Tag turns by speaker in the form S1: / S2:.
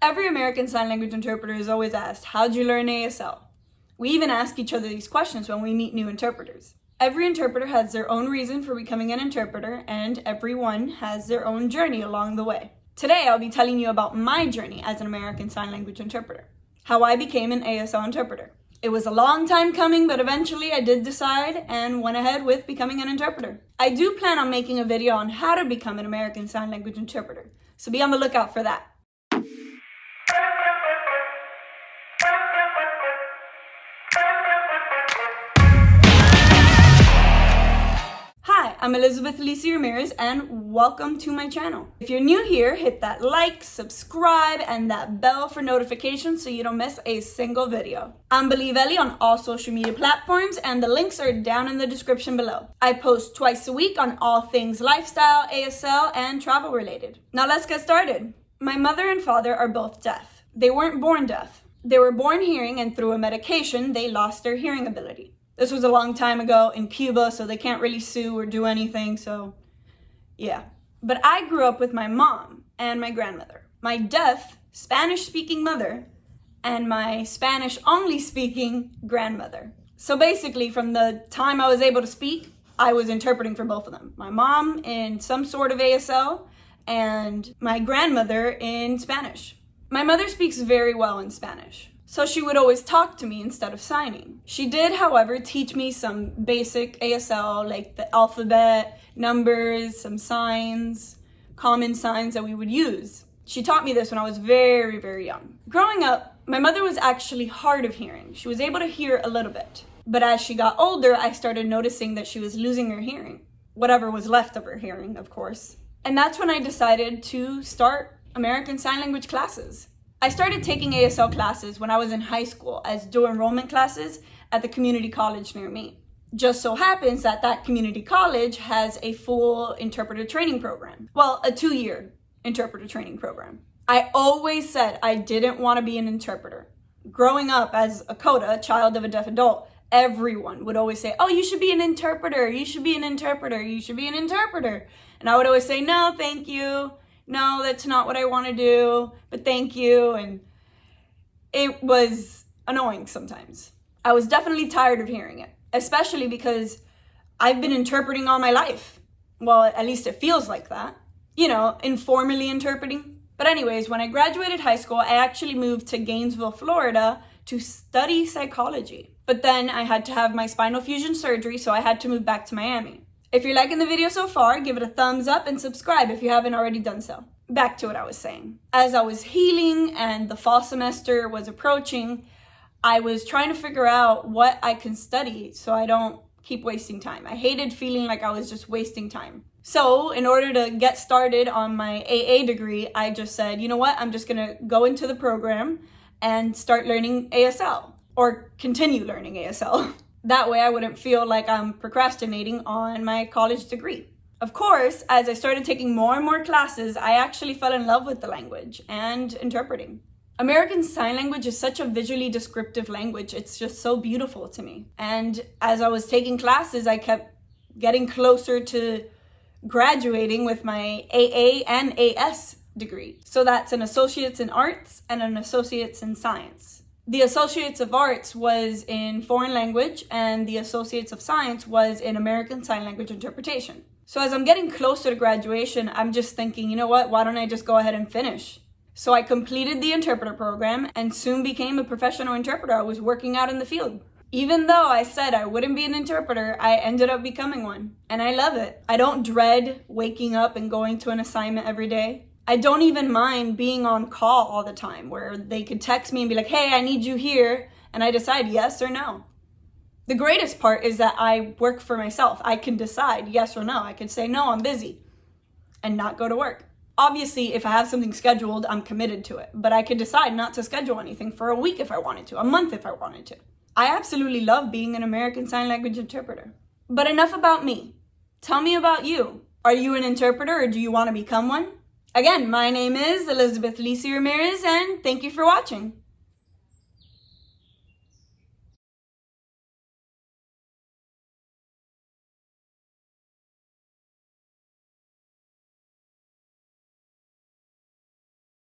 S1: Every American Sign Language interpreter is always asked, how'd you learn ASL? We even ask each other these questions when we meet new interpreters. Every interpreter has their own reason for becoming an interpreter, and everyone has their own journey along the way. Today, I'll be telling you about my journey as an American Sign Language interpreter, how I became an ASL interpreter. It was a long time coming, but eventually I did decide and went ahead with becoming an interpreter. I do plan on making a video on how to become an American Sign Language interpreter, so be on the lookout for that. I'm Elizabeth Alicia Ramirez, and welcome to my channel. If you're new here, hit that like, subscribe, and that bell for notifications so you don't miss a single video. I'm BelieveELI on all social media platforms, and the links are down in the description below. I post twice a week on all things lifestyle, ASL, and travel related. Now let's get started. My mother and father are both deaf. They weren't born deaf. They were born hearing, and through a medication, they lost their hearing ability. This was a long time ago in Cuba, so they can't really sue or do anything, so yeah. But I grew up with my mom and my grandmother, my deaf, Spanish-speaking mother, and my Spanish-only speaking grandmother. So basically, from the time I was able to speak, I was interpreting for both of them. My mom in some sort of ASL, and my grandmother in Spanish. My mother speaks very well in Spanish, so she would always talk to me instead of signing. She did, however, teach me some basic ASL, like the alphabet, numbers, some signs, common signs that we would use. She taught me this when I was very, very young. Growing up, my mother was actually hard of hearing. She was able to hear a little bit. But as she got older, I started noticing that she was losing her hearing. Whatever was left of her hearing, of course. And that's when I decided to start American Sign Language classes. I started taking ASL classes when I was in high school as dual enrollment classes at the community college near me. Just so happens that that community college has a full interpreter training program. Well, a 2-year interpreter training program. I always said I didn't want to be an interpreter. Growing up as a CODA, a child of a deaf adult, everyone would always say, oh, you should be an interpreter, you should be an interpreter, you should be an interpreter. And I would always say, no, thank you. No, that's not what I want to do, but thank you. And it was annoying sometimes. I was definitely tired of hearing it, especially because I've been interpreting all my life. Well, at least it feels like that. You know, informally interpreting. But anyways, when I graduated high school, I actually moved to Gainesville, Florida to study psychology. But then I had to have my spinal fusion surgery, so I had to move back to Miami. If you're liking the video so far, give it a thumbs up and subscribe if you haven't already done so. Back to what I was saying. As I was healing and the fall semester was approaching, I was trying to figure out what I can study so I don't keep wasting time. I hated feeling like I was just wasting time. So in order to get started on my AA degree, I just said, you know what, I'm just gonna go into the program and start learning ASL, or continue learning ASL. That way I wouldn't feel like I'm procrastinating on my college degree. Of course, as I started taking more and more classes, I actually fell in love with the language and interpreting. American Sign Language is such a visually descriptive language. It's just so beautiful to me. And as I was taking classes, I kept getting closer to graduating with my AA and AS degree. So that's an Associates in Arts and an Associates in Science. The Associates of Arts was in Foreign Language, and the Associates of Science was in American Sign Language Interpretation. So as I'm getting closer to graduation, I'm just thinking, you know what, why don't I just go ahead and finish? So I completed the interpreter program and soon became a professional interpreter. I was working out in the field. Even though I said I wouldn't be an interpreter, I ended up becoming one. And I love it. I don't dread waking up and going to an assignment every day. I don't even mind being on call all the time, where they could text me and be like, hey, I need you here, and I decide yes or no. The greatest part is that I work for myself. I can decide yes or no. I could say, no, I'm busy, and not go to work. Obviously, if I have something scheduled, I'm committed to it, but I could decide not to schedule anything for a week if I wanted to, a month if I wanted to. I absolutely love being an American Sign Language interpreter. But enough about me. Tell me about you. Are you an interpreter, or do you want to become one? Again, my name is Elizabeth Alicia Ramirez, and thank you for watching.